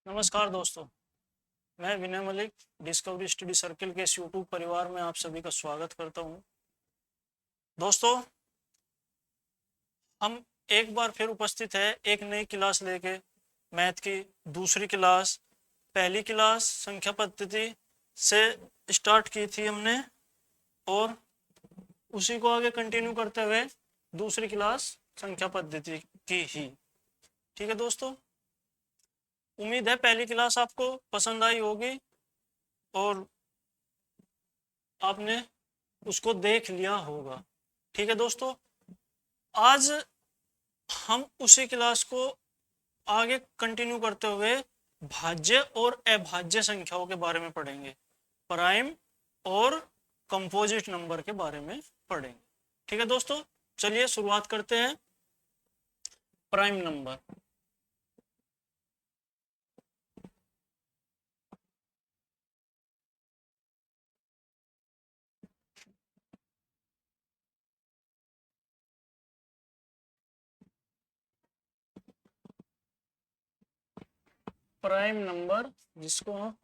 नमस्कार दोस्तों, मैं विनय मलिक डिस्कवरी स्टडी सर्किल के इस यूट्यूब परिवार में आप सभी का स्वागत करता हूं। दोस्तों, हम एक बार फिर उपस्थित है एक नई क्लास लेके। मैथ की दूसरी क्लास, पहली क्लास संख्या पद्धति से स्टार्ट की थी हमने और उसी को आगे कंटिन्यू करते हुए दूसरी क्लास संख्या पद्धति की ही। ठीक है दोस्तों, उम्मीद है पहली क्लास आपको पसंद आई होगी और आपने उसको देख लिया होगा। ठीक है दोस्तों, आज हम उसी क्लास को आगे कंटिन्यू करते हुए भाज्य और अभाज्य संख्याओं के बारे में पढ़ेंगे, प्राइम और कंपोजिट नंबर के बारे में पढ़ेंगे। ठीक है दोस्तों, चलिए शुरुआत करते हैं। Prime number. प्राइम नंबर जिसको हम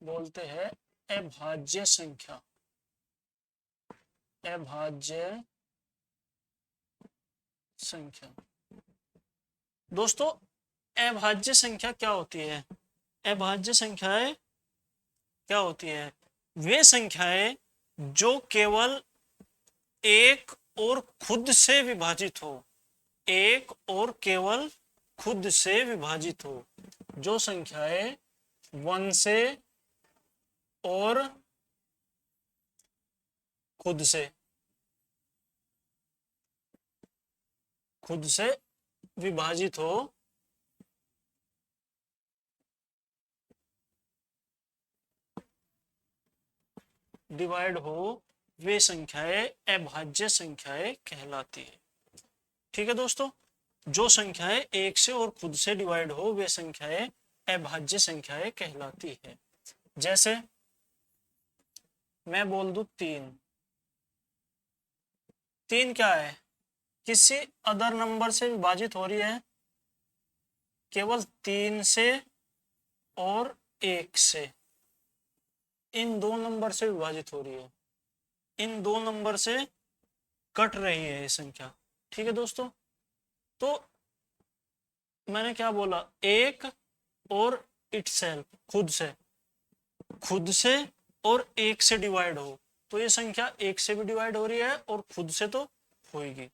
बोलते हैं अभाज्य संख्या। अभाज्य संख्या। दोस्तों, अभाज्य संख्या क्या होती है? अभाज्य संख्याएं क्या होती है? वे संख्याएं जो केवल एक और खुद से विभाजित हो। एक और केवल खुद से विभाजित हो। जो संख्याएं 1 से और खुद से विभाजित हो, डिवाइड हो, वे संख्याएं अभाज्य संख्याएं कहलाती है। ठीक है दोस्तों, जो संख्याएं एक से और खुद से डिवाइड हो वे संख्याएं अभाज्य संख्याएं कहलाती है। जैसे मैं बोल दूं 3। 3 क्या है? किसी अदर नंबर से विभाजित हो रही है, केवल 3 से और 1 से। इन दो नंबर से विभाजित हो रही है, इन दो नंबर से कट रही है ये संख्या। ठीक है दोस्तों, तो मैंने क्या बोला? एक और इटसेल्फ, खुद से और एक से डिवाइड हो, तो ये संख्या एक से भी डिवाइड हो रही है और खुद से तो होगी।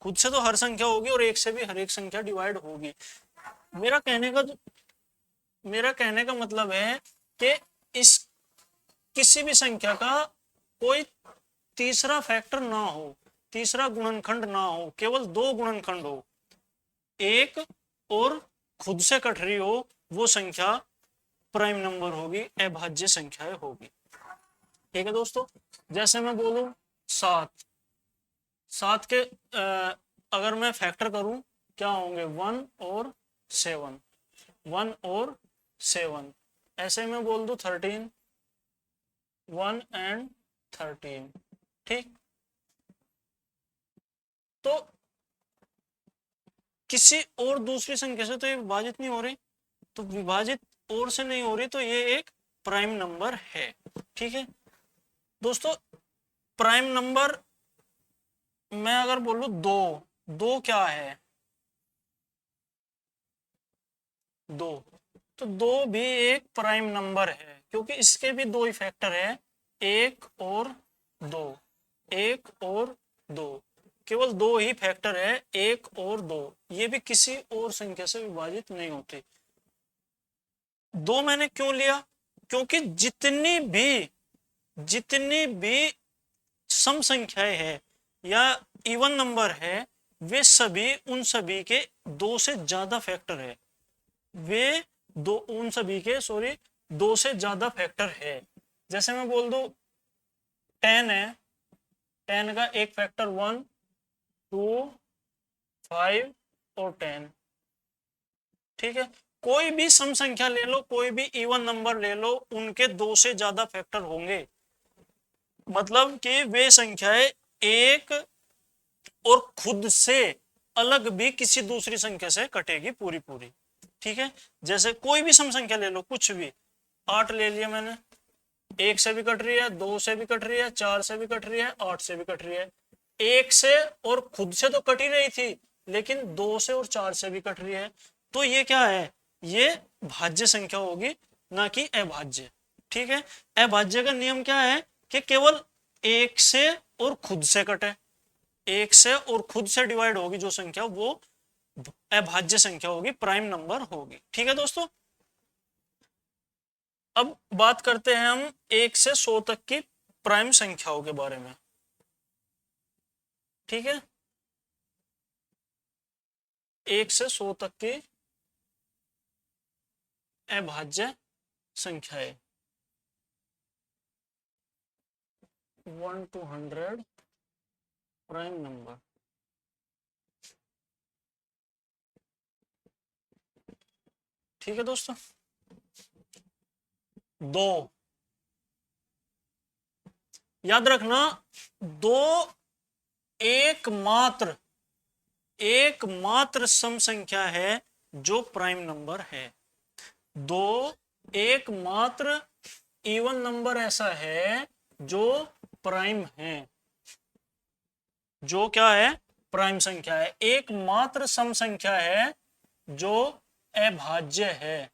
खुद से तो हर संख्या होगी और एक से भी हर एक संख्या डिवाइड होगी। मेरा कहने का मतलब है कि इस किसी भी संख्या का कोई तीसरा फैक्टर ना हो, तीसरा गुणनखंड ना हो, केवल दो गुणनखंड हो, एक और खुद से कट रही हो, वो संख्या प्राइम नंबर होगी, अभाज्य संख्याएं होगी। ठीक है दोस्तों, जैसे मैं बोलूं 7। 7 के अगर मैं फैक्टर करूं क्या होंगे? 1 और 7, 1 और 7। ऐसे मैं बोल दूं 13, 1 एंड 13। ठीक, तो किसी और दूसरी संख्या से तो ये विभाजित नहीं हो रही, तो विभाजित और से नहीं हो रही, तो ये एक प्राइम नंबर है। ठीक है दोस्तों, प्राइम नंबर मैं अगर बोलूं 2, 2 क्या है? 2, तो 2 भी एक प्राइम नंबर है, क्योंकि इसके भी दो ही फैक्टर है, 1 और 2। 1 और 2, केवल दो ही फैक्टर है, 1 और 2। ये भी किसी और संख्या से विभाजित नहीं होते। 2 मैंने क्यों लिया? क्योंकि जितनी भी सम संख्याएं है या इवन नंबर है, वे सभी उन सभी के 2 से ज्यादा फैक्टर है। वे उन सभी के 2 से ज्यादा फैक्टर है। जैसे मैं बोल दूं 10 है, 10 का एक फैक्टर 1, 2, 5 और 10। ठीक है, कोई भी सम संख्या ले लो, कोई भी इवन नंबर ले लो, उनके 2 से ज्यादा फैक्टर होंगे। मतलब कि वे संख्याएं एक और खुद से अलग भी किसी दूसरी संख्या से कटेगी पूरी पूरी। ठीक है, जैसे कोई भी सम संख्या ले लो, कुछ भी, 8 ले लिया मैंने, 1 से भी कट रही है, 2 से भी कट रही है, 4 से भी कट रही है, 8 से भी कट रही है। 1 से और खुद से तो कट ही रही थी, लेकिन 2 से और 4 से भी कट रही है, तो ये क्या है, ये भाज्य संख्या होगी, ना कि अभाज्य। ठीक है, अभाज्य का नियम क्या है कि केवल 1 से और खुद से कटे, 1 से और खुद से डिवाइड होगी जो संख्या, वो अभाज्य संख्या होगी, प्राइम नंबर होगी। ठीक है दोस्तों, अब बात करते हैं हम 1 से 100 तक की प्राइम संख्याओं के बारे में। ठीक है, 1 से 100 तक की अभाज्य संख्याएं, 1 to 100 प्राइम नंबर। ठीक है दोस्तों, 2, याद रखना, 2 एकमात्र सम संख्या है जो प्राइम नंबर है। 2 एकमात्र इवन नंबर ऐसा है जो प्राइम है, जो क्या है, प्राइम संख्या है। एकमात्र सम संख्या है जो अभाज्य है,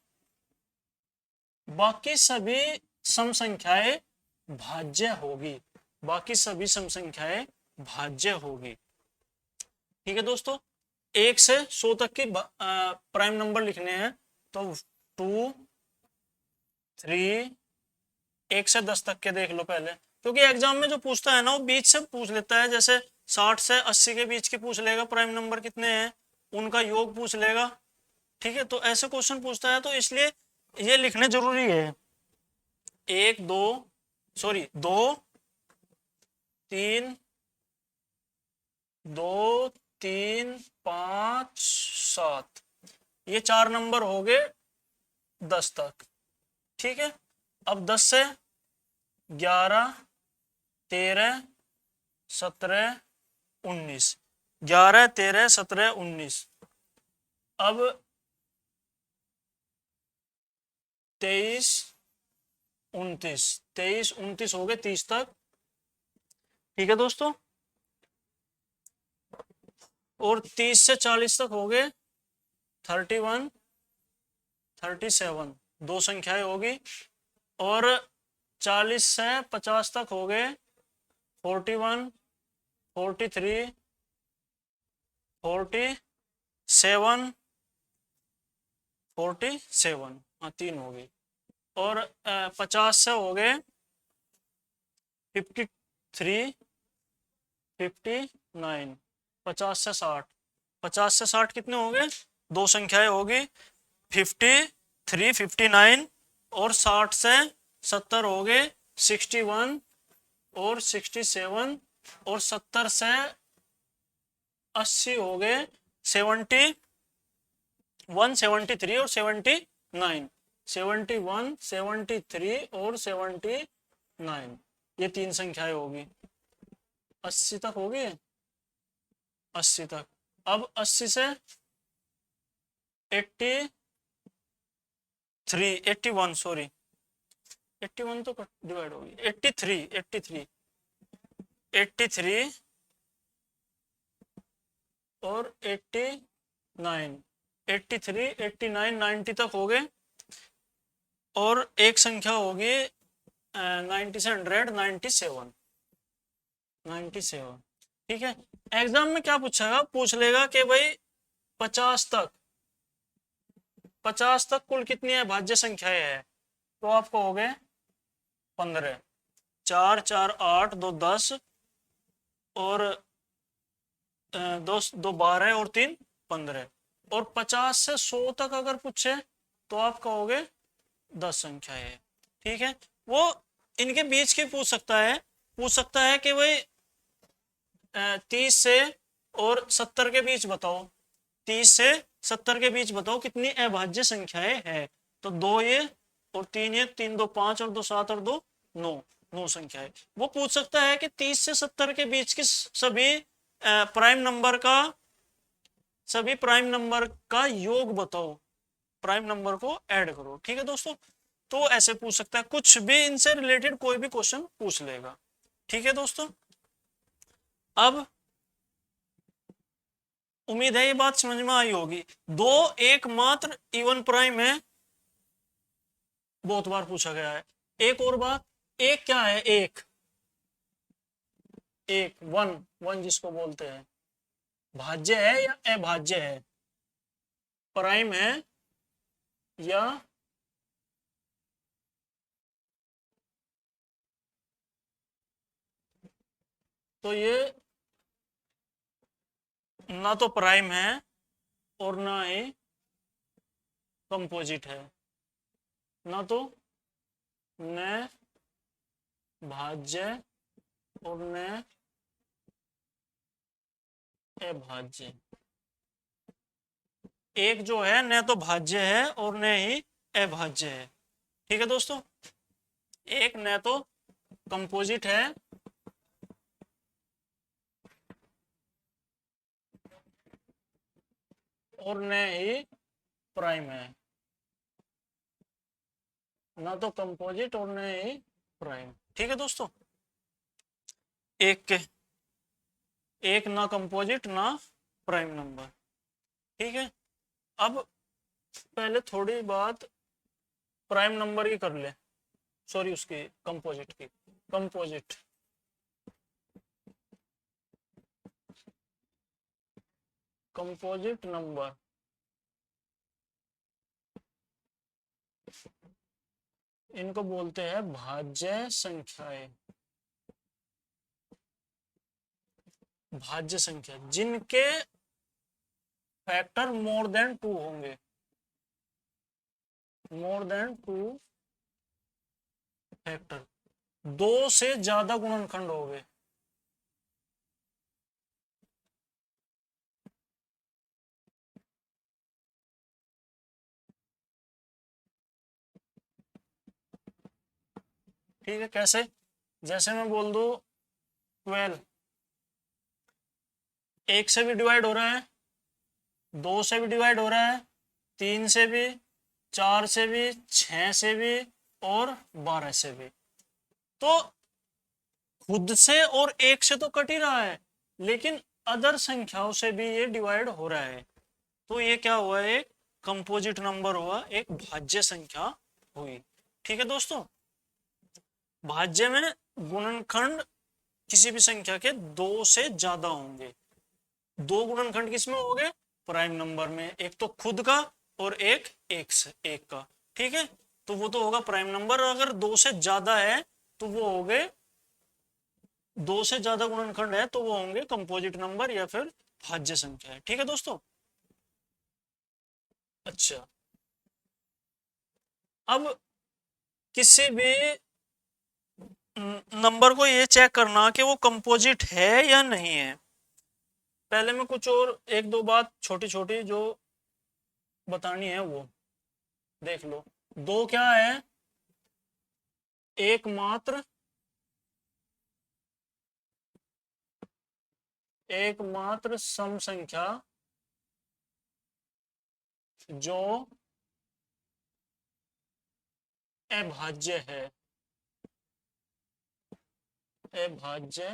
बाकी सभी सम संख्याएं भाज्य होगी, बाकी सभी सम संख्याएं भाज्य होगी। ठीक है दोस्तों, 1 से 100 तक की प्राइम नंबर लिखने हैं, तो 2, 3, 1 से 10 तक के देख लो पहले, क्योंकि एग्जाम में जो पूछता है ना वो बीच से पूछ लेता है, जैसे 60 से 80 के बीच के पूछ लेगा प्राइम नंबर कितने हैं, उनका योग पूछ लेगा। ठीक है, तो ऐसे क्वेश्चन पूछता है, तो इसलिए ये लिखने जरूरी है। 1, 2, सॉरी 2, 3, 2, 3, 5, 7, ये 4 नंबर हो गए 10 तक। ठीक है, अब 10 से 11, 13, 17, 19, 11, 13, 17, 19, अब 23, 29 हो गए 30 तक। ठीक है दोस्तों, और 30 से 40 तक हो गए 31, 37, 2 संख्याएं होगी, और 40 से 50 तक हो गए 41, 43, 47, 47, हाँ 3 हो गई, और 50 से हो गए 53, 59, 50 से 60, 50 से 60 कितने हो गए, 2 संख्याएं होगी, 53, 59, और 60 से 70 हो गए 61 और 67, और 70 से 80 हो गए 71, 73 और 79, 71, 73 और 79, ये 3 संख्याएं होगी। 80 तक हो गए, 80 तक। अब 80 से 81, सॉरी 81 तो डिवाइड होगी, 83 और 89, 83, 89, 90 तक हो गए, और एक संख्या होगी 90 से 100, 97। ठीक है, एग्जाम में क्या पूछेगा, पूछ लेगा कि भाई 50 तक कुल कितनी अभाज्य संख्याएं है, तो आप कहोगे 15, 4, 4, 8, 2, 10, और 2, 2, 12 और 3, 15, और 50 से 100 तक अगर पूछे तो आप कहोगे 10 संख्याएं है। ठीक है, वो इनके बीच की पूछ सकता है कि भाई 30 से और 70 के बीच बताओ, 30 से 70 के बीच बताओ कितनी अभाज्य संख्याएं है, तो 2 ये और 3 ये, 3, 2, 5 और 2, 7 और 2, 9 संख्याएं। वो पूछ सकता है कि 30 से 70 के बीच की सभी प्राइम नंबर का योग बताओ, प्राइम नंबर को ऐड करो। ठीक है दोस्तों, तो ऐसे पूछ सकता है, कुछ भी इनसे रिलेटेड कोई भी क्वेश्चन पूछ लेगा। ठीक है दोस्तों, अब उम्मीद है ये बात समझ में आई होगी। दो एकमात्र इवन प्राइम है, बहुत बार पूछा गया है। एक और बात, एक क्या है, एक एक वन, वन जिसको बोलते हैं, भाज्य है या अभाज्य है, प्राइम है या तो ये ना तो प्राइम है और ना ही कंपोजिट है, ना तो न भाज्य और न अभाज्य। एक जो है न तो भाज्य है और न ही अभाज्य है। ठीक है दोस्तों, एक न तो कंपोजिट है और न ही प्राइम है, ना तो कंपोजिट और न ही प्राइम। ठीक है दोस्तों, एक के एक ना कंपोजिट ना प्राइम नंबर। ठीक है, अब पहले थोड़ी बात प्राइम नंबर की कर ले, सॉरी उसकी composite key. Composite composite number इनको बोलते हैं भाज्य संख्याएं। भाज्य संख्या जिनके फैक्टर मोर देन टू होंगे, मोर देन टू फैक्टर, दो से ज्यादा गुणनखंड हो गए। ठीक है, कैसे, जैसे मैं बोल दूं 12, एक से भी डिवाइड हो रहा है, दो से भी डिवाइड हो रहा है, तीन से भी, चार से भी, छह से भी और 12 से भी। तो खुद से और एक से तो कट ही रहा है, लेकिन अदर संख्याओं से भी ये डिवाइड हो रहा है। तो ये क्या हुआ, एक कंपोजिट नंबर हुआ, एक भाज्य संख्या हुई। ठीक है दोस्तों, भाज्य में गुणनखंड किसी भी संख्या के दो से ज्यादा होंगे। दो गुणनखंड किसमें होंगे, प्राइम नंबर में, एक तो खुद का और एक से एक का। ठीक है, तो वो तो होगा प्राइम नंबर। अगर दो से ज्यादा है तो वो हो गए, दो से ज्यादा गुणनखंड है तो वो होंगे कंपोजिट नंबर या फिर भाज्य संख्या है। ठीक है दोस्तों, अच्छा, अब किसी भी नंबर को ये चेक करना कि वो कंपोजिट है या नहीं है। पहले मैं कुछ और एक दो बात छोटी छोटी जो बतानी है वो देख लो। दो क्या है, एकमात्र एकमात्र सम संख्या जो अभाज्य है, अभाज्य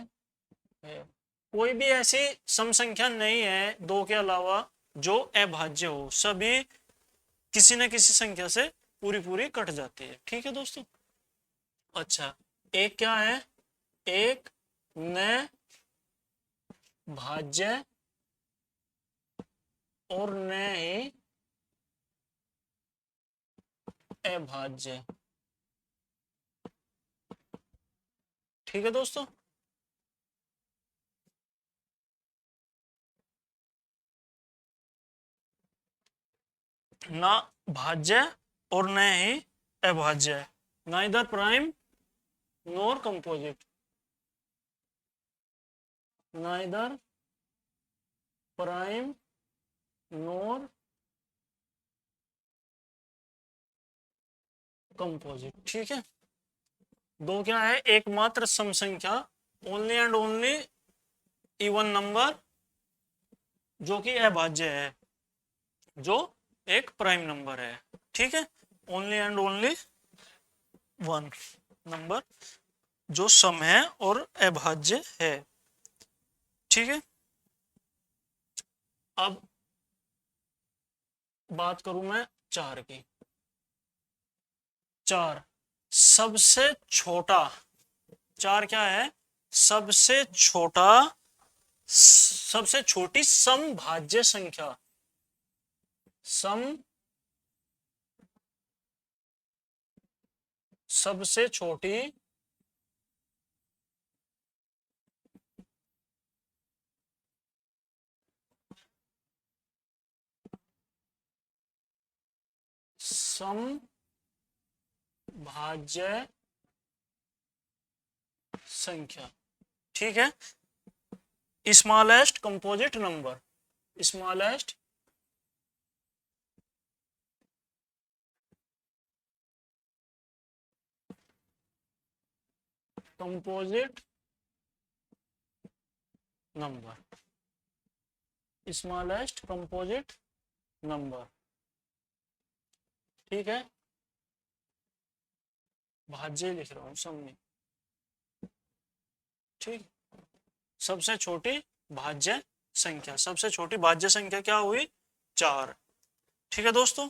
है। कोई भी ऐसी सम संख्या नहीं है दो के अलावा जो अभाज्य हो, सभी किसी न किसी संख्या से पूरी पूरी कट जाती है। ठीक है दोस्तों, अच्छा, एक क्या है, एक न भाज्य और न ही अभाज्य। ठीक है दोस्तों, ना भाज्य और न ही अभाज्य, neither prime nor composite, neither prime nor composite. ठीक है, दो क्या है, एकमात्र सम संख्या, only and only even number जो कि अभाज्य है, जो एक प्राइम नंबर है। ठीक है, only and only one number जो सम है और अभाज्य है। ठीक है, अब बात करूं मैं चार की। चार सबसे छोटा, चार क्या है, सबसे छोटा, सबसे छोटी समभाज्य संख्या, सम सबसे छोटी समभाज्य संख्या। ठीक है, smallest composite number, smallest composite number, smallest composite number. ठीक है, भाज्य लिख रहा हूं सब में। ठीक, सबसे छोटी भाज्य संख्या, सबसे छोटी भाज्य संख्या क्या हुई, चार। ठीक है दोस्तों,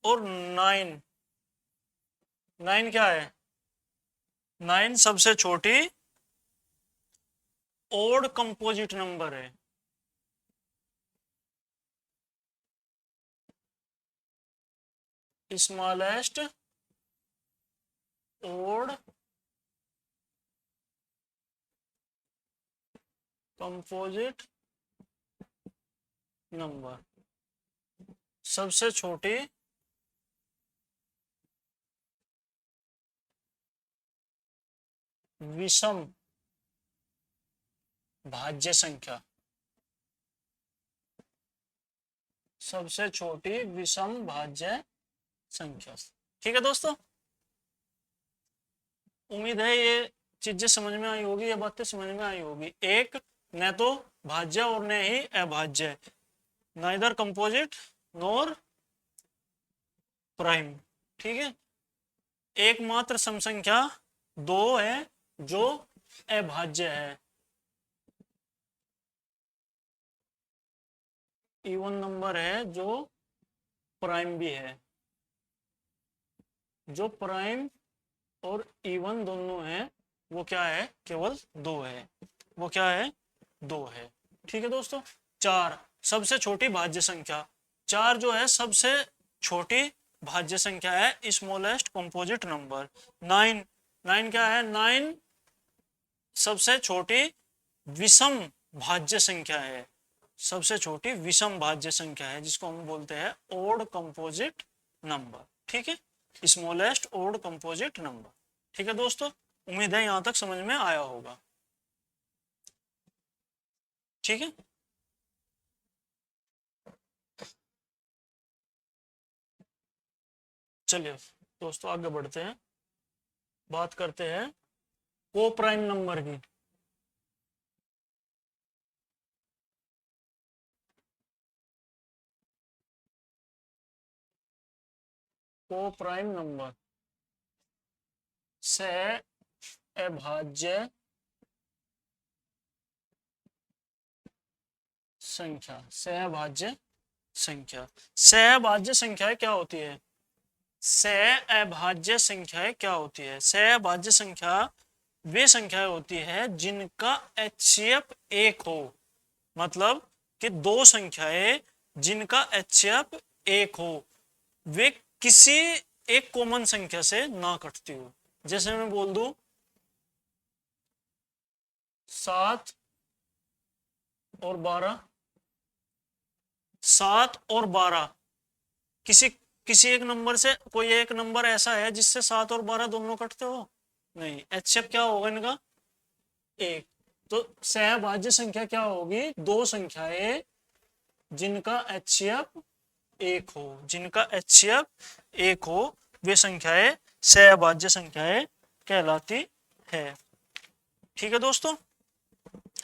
और नाइन, नाइन क्या है, नाइन सबसे छोटी ओड कंपोजिट नंबर है। स्मॉलेस्ट ओड कंपोजिट नंबर, सबसे छोटी विषम भाज्य संख्या, सबसे छोटी विषम भाज्य संख्या। ठीक है दोस्तों, उम्मीद है ये चीजें समझ में आई होगी, ये बातें समझ में आई होगी। एक, न तो भाज्य और न ही अभाज्य, नाइदर कंपोजिट नॉर प्राइम। ठीक है, एकमात्र सम संख्या दो है जो अभाज्य है, इवन नंबर है जो प्राइम भी है, जो प्राइम और इवन दोनों है वो क्या है, केवल दो है, वो क्या है, दो है। ठीक है दोस्तों, चार सबसे छोटी भाज्य संख्या, चार जो है सबसे छोटी भाज्य संख्या है, smallest composite number. Nine, nine क्या है, नाइन सबसे छोटी विषम भाज्य संख्या है, सबसे छोटी विषम भाज्य संख्या है, जिसको हम बोलते हैं ओड कंपोजिट नंबर। ठीक है, स्मॉलेस्ट ओड कंपोजिट नंबर। ठीक है दोस्तों, उम्मीद है यहां तक समझ में आया होगा। ठीक है, चलिए दोस्तों आगे बढ़ते हैं, बात करते हैं को प्राइम नंबर की। को प्राइम नंबर से अभाज्य संख्या, सहभाज्य संख्या, सहभाज्य संख्याएं क्या होती है, सहअभाज्य संख्याएं क्या होती है, सहअभाज्य संख्या वे संख्याएं होती है जिनका HCF एक हो, मतलब कि दो संख्याएं जिनका HCF एक हो, वे किसी एक कॉमन संख्या से ना कटती हो। जैसे मैं बोल दूं 7 और 12, 7 और 12, किसी किसी एक नंबर से, कोई एक नंबर ऐसा है जिससे 7 और 12 दोनों कटते हो, नहीं। HCF क्या होगा इनका, एक। तो सहभाज्य संख्या क्या होगी, दो संख्याएं जिनका HCF एक हो, जिनका HCF एक हो, वे संख्याएं सहभाज्य संख्याएं कहलाती है। ठीक है दोस्तों,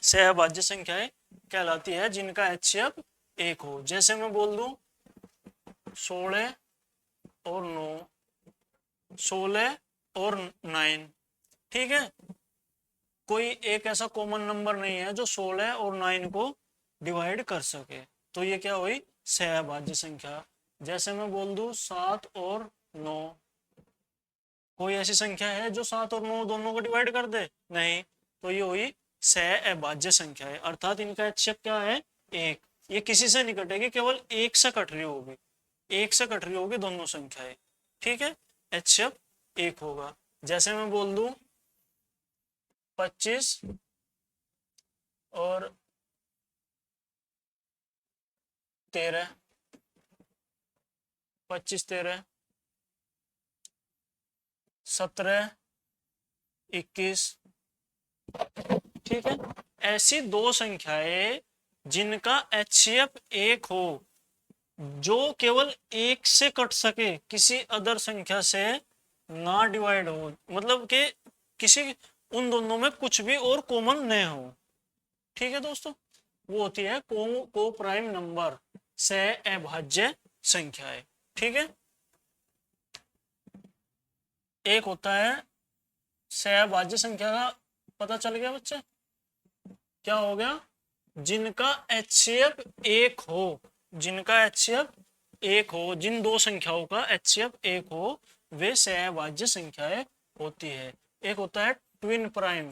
सहभाज्य संख्याएं कहलाती है जिनका HCF एक हो। जैसे मैं बोल दूं 16 और 9, 16 और 9। ठीक है, कोई एक ऐसा कॉमन नंबर नहीं है जो 16 और 9 को डिवाइड कर सके, तो ये क्या हुई, सहअभाज्य संख्या। जैसे मैं बोल दूं 7 और 9, कोई ऐसी संख्या है जो 7 और 9 दोनों को डिवाइड कर दे, नहीं, तो ये हुई सहअभाज्य संख्या है, अर्थात इनका एचसीएफ क्या है, एक। ये किसी से नहीं कटेगी, केवल एक से कट रही होगी, एक से कट रही होगी दोनों संख्याएं। ठीक है, एचसीएफ एक होगा। जैसे मैं बोल दूं 25 और 13, 25 13, 17 21। ठीक है, ऐसी दो संख्याएं जिनका एचसीएफ एक हो, जो केवल एक से कट सके, किसी अदर संख्या से ना डिवाइड हो, मतलब कि किसी उन दोनों में कुछ भी और कॉमन न हो। ठीक है दोस्तों, वो होती है को प्राइम नंबर, सहअभाज्य संख्याएं। ठीक है, एक होता है सहअभाज्य संख्या का, पता चल गया बच्चे, क्या हो गया, जिनका एचसीएफ एक हो, जिनका एचसीएफ एक हो, जिन दो संख्याओं का एचसीएफ एक हो, वे सहअभाज्य संख्याएं होती है। एक होता है twin prime,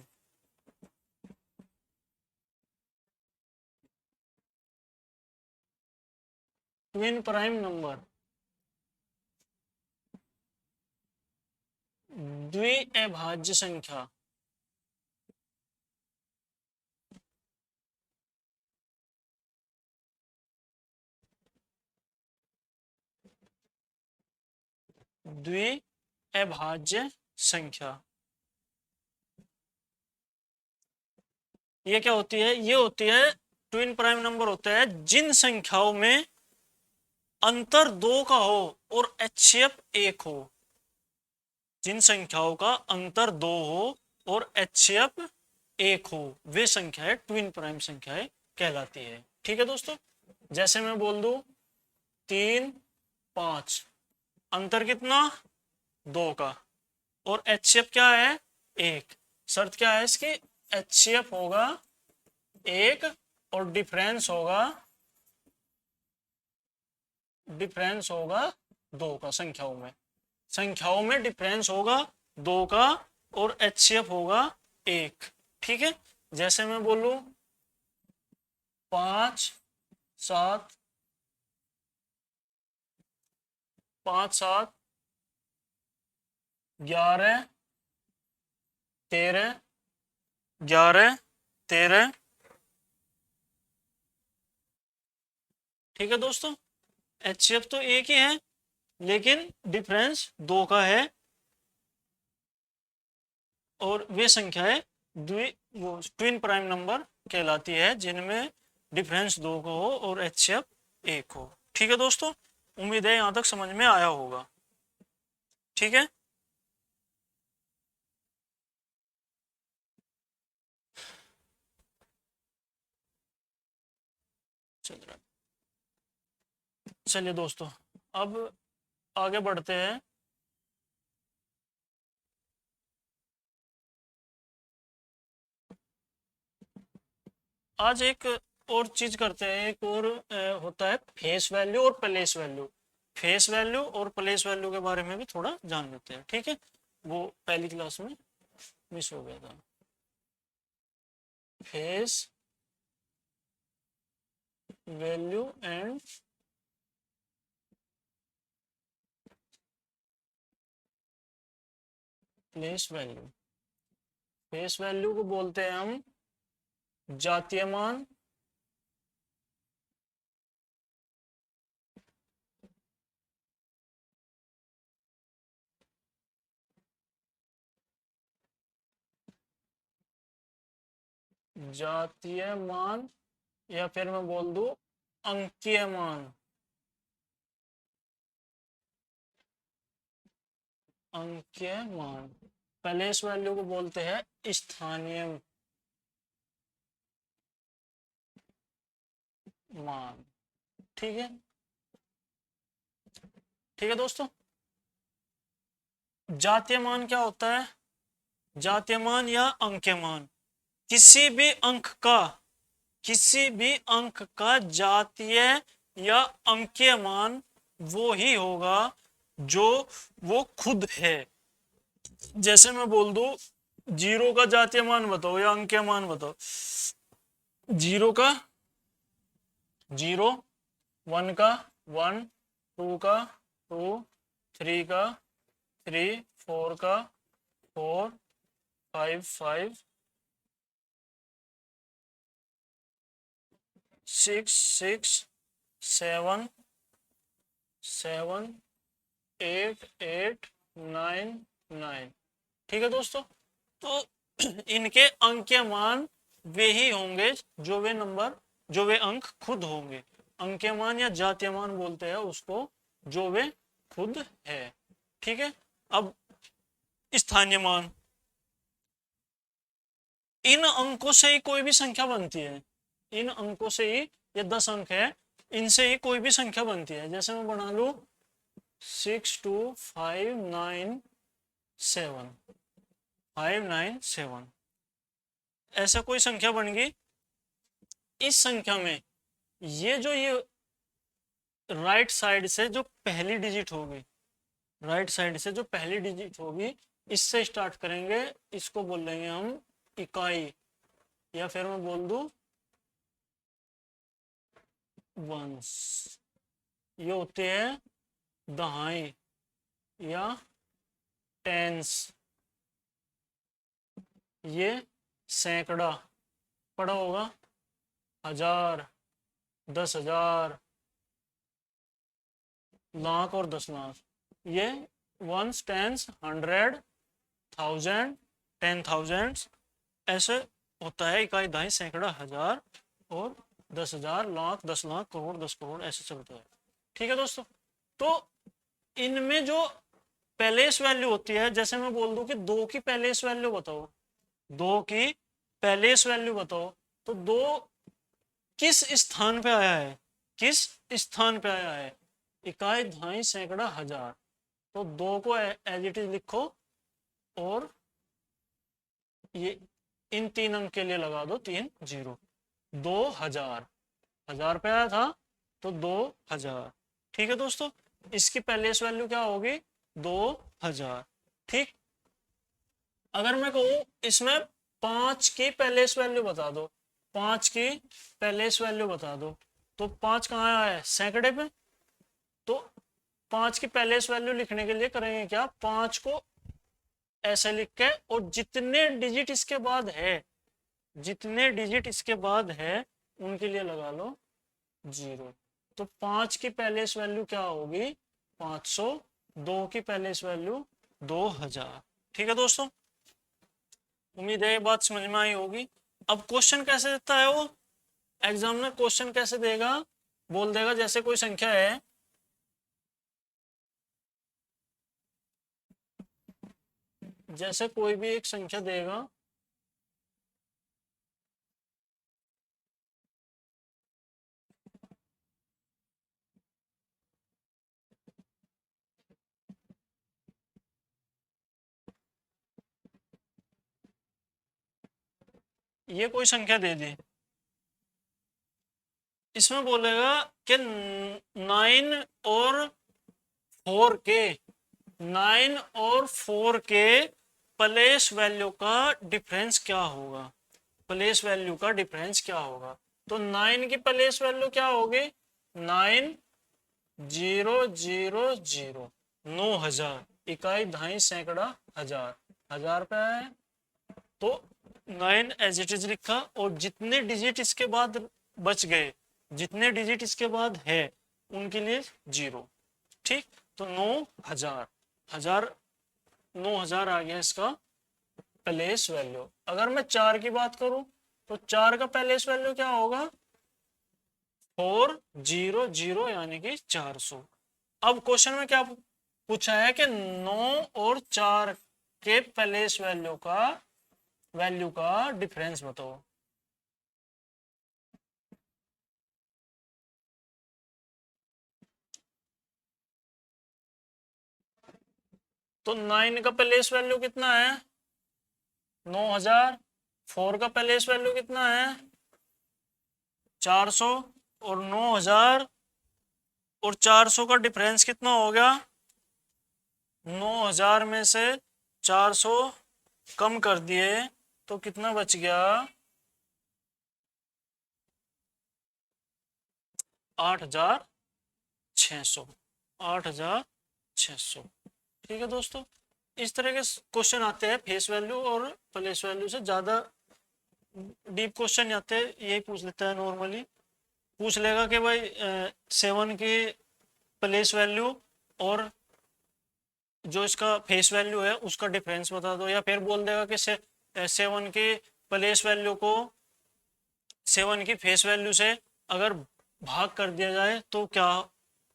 twin prime number, द्विअभाज्य संख्या, द्विअभाज्य संख्या। ये क्या होती है, ये होती है ट्विन प्राइम नंबर, होता है जिन संख्याओं में अंतर दो का हो और एचसीएफ एक हो, जिन संख्याओं का अंतर दो हो और एचसीएफ एक हो, वे संख्याएं ट्विन प्राइम संख्याएं कहलाती है। ठीक है दोस्तों, जैसे मैं बोल दूं 3 5, अंतर कितना, दो का, और एचसीएफ क्या है, एक। शर्त क्या है इसकी, एचसीएफ होगा एक और डिफरेंस होगा दो का, संख्याओं में डिफरेंस होगा दो का, और एचसीएफ होगा एक। ठीक है, जैसे मैं बोलूं 5 7, 5 7 11 13, 11 13। ठीक है दोस्तों, एचसीएफ तो एक ही है, लेकिन डिफरेंस दो का है, और वे संख्याएं वो ट्विन प्राइम नंबर कहलाती है जिनमें डिफरेंस दो का हो और एचसीएफ एक हो। ठीक है दोस्तों, उम्मीद है यहां तक समझ में आया होगा। ठीक है, चलिए दोस्तों, अब आगे बढ़ते हैं। आज एक और चीज करते हैं, एक और होता है फेस वैल्यू और प्लेस वैल्यू। फेस वैल्यू और प्लेस वैल्यू के बारे में भी थोड़ा जान लेते हैं। ठीक है, वो पहली क्लास में मिस हो गया था। Face value and place value. Face value को बोलते हैं हम जातीय मान, जातीय मान, या फिर मैं बोल दूं अंकीय मान, अंकीय मान। प्लेस वैल्यू को बोलते हैं स्थानीय मान। ठीक है, ठीक है दोस्तों। जातीयमान क्या होता है? जातीयमान या अंक्यमान, किसी भी अंक का, किसी भी अंक का जातीय या अंकीय मान वो ही होगा जो वो खुद है। जैसे मैं बोल दूं 0 का जातीय मान बताओ या अंकीय मान बताओ। 0 का 0, 1 का 1, 2 का 2, 3 का 3, 4 का 4, 5 5, 6 6, 7 7, 8 8, 9 9। ठीक है दोस्तों। तो इनके अंकीय मान वे ही होंगे जो वे नंबर, जो वे अंक खुद होंगे। अंकीय मान या जातीय मान बोलते हैं उसको जो वे खुद है। ठीक है। अब स्थानीय मान, इन अंकों से ही कोई भी संख्या बनती है। इन अंकों से ही, ये 10 अंक है, इनसे ही कोई भी संख्या बनती है। जैसे मैं बना लू 62597, 597, ऐसा कोई संख्या बन गई। इस संख्या में ये राइट साइड से जो पहली डिजिट होगी, राइट साइड से जो पहली डिजिट होगी, इससे स्टार्ट करेंगे, इसको बोल लेंगे हम इकाई, या फिर मैं बोल दूं वंस। ये होते हैं दहाई या टेंस। ये सैकड़ा पड़ा होगा, 1000, 10,000, लाख और 10 लाख। ये वंस, टेंस, 100, 1000, 10,000, ऐसे होता है। इकाई, दहाई, सैकड़ा, हजार और 10,000, लाख, 10 लाख, करोड़, 10 करोड़, ऐसे चलता है। ठीक है दोस्तों। तो इनमें जो पैलेस वैल्यू होती है, जैसे मैं बोल दूं कि 2 की पैलेस वैल्यू बताओ, 2 की पैलेस वैल्यू बताओ, तो 2 किस स्थान पे आया है, किस स्थान पे आया है? इकाई, दहाई, सैकड़ा, हजार। तो 2 को एज इट इज लिखो और ये इन 3 अंक के लिए लगा दो 3 0। 2000, 1000 पे आया था तो 2000। ठीक है दोस्तों। इसकी पैलेस वैल्यू क्या होगी? 2000। ठीक। अगर मैं कहूं इसमें 5 की पैलेस वैल्यू बता दो, 5 की पैलेस वैल्यू बता दो, तो 5 कहाँ आया है? सैकड़े पे। तो 5 की पैलेस वैल्यू लिखने के लिए करेंगे क्या? 5 को ऐसे लिख के, और जितने डिजिट इसके बाद है, जितने डिजिट इसके बाद है उनके लिए लगा लो 0। तो 5 की पैलेस वैल्यू क्या होगी? 500। 2 की पैलेस वैल्यू 2000। ठीक है दोस्तों। उम्मीद है ये बात समझ में आई होगी। अब क्वेश्चन कैसे देता है वो एग्जामिनर? क्वेश्चन कैसे देगा? बोल देगा जैसे कोई संख्या है, जैसे कोई भी एक संख्या देगा, ये कोई संख्या दे दी, इसमें बोलेगा कि 9 और 4 के, 9 और 4 के प्लेस वैल्यू का डिफरेंस क्या होगा? प्लेस वैल्यू का डिफरेंस क्या होगा? तो 9 की प्लेस वैल्यू क्या होगी? 9,000, 9,000। इकाई, दहाई, सैकड़ा, हजार, 1000 पे है तो 9 एज इट इज लिखा, और जितने डिजिट इसके बाद बच गए, जितने डिजिट इसके बाद है उनके लिए 0। ठीक। तो 9,000, 1000, 9,000 आ गया इसका प्लेस वैल्यू। अगर मैं 4 की बात करूं तो 4 का प्लेस वैल्यू क्या होगा? 400, यानी कि 400। अब क्वेश्चन में क्या पूछा है कि 9 और 4 के प्लेस वैल्यू का डिफरेंस बताओ। तो 9 का प्लेस वैल्यू कितना है? 9000। 4 का प्लेस वैल्यू कितना है? 400। और 9000 और 400 का डिफरेंस कितना हो गया? 9000 में से 400 कम कर दिए तो कितना बच गया? 8600। 8600। ठीक है दोस्तों, इस तरह के क्वेश्चन आते हैं फेस वैल्यू और प्लेस वैल्यू से। ज्यादा डीप क्वेश्चन आते हैं, यही पूछ लेता है नॉर्मली। पूछ लेगा कि भाई 7 की प्लेस वैल्यू और जो इसका फेस वैल्यू है उसका डिफरेंस बता दो, या फिर बोल देगा कि 7 की प्लेस वैल्यू को 7 की फेस वैल्यू से अगर भाग कर दिया जाए तो क्या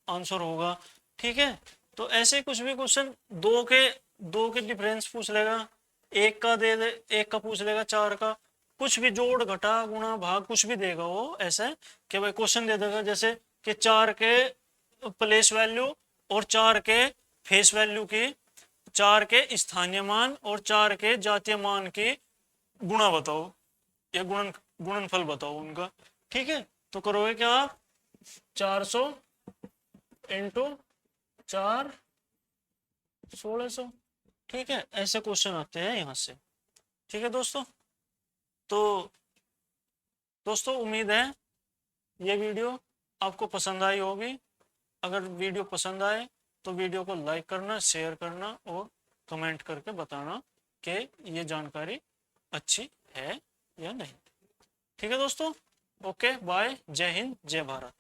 आंसर होगा। ठीक है, तो ऐसे कुछ भी क्वेश्चन दो के डिफरेंस पूछ लेगा, एक का दे दे, एक का पूछ लेगा, 4 का, कुछ भी जोड़ घटा गुणा भाग कुछ भी देगा वो। ऐसा कि भाई क्वेश्चन दे देगा जैसे कि 4 के प्लेस वैल्यू और 4 के फेस वैल्यू की, 4 के स्थानीय मान और 4 के जातीय मान की गुणा बताओ या गुणनफल बताओ उनका। ठीक है, तो करोगे क्या आप? 400 इंटू 4, 1600। ठीक है, ऐसे क्वेश्चन आते हैं यहाँ से। ठीक है दोस्तों, तो दोस्तों उम्मीद है ये वीडियो आपको पसंद आई होगी। अगर वीडियो पसंद आए तो वीडियो को लाइक करना, शेयर करना और कमेंट करके बताना कि ये जानकारी अच्छी है या नहीं। ठीक है दोस्तों, ओके बाय, जय हिंद, जय भारत।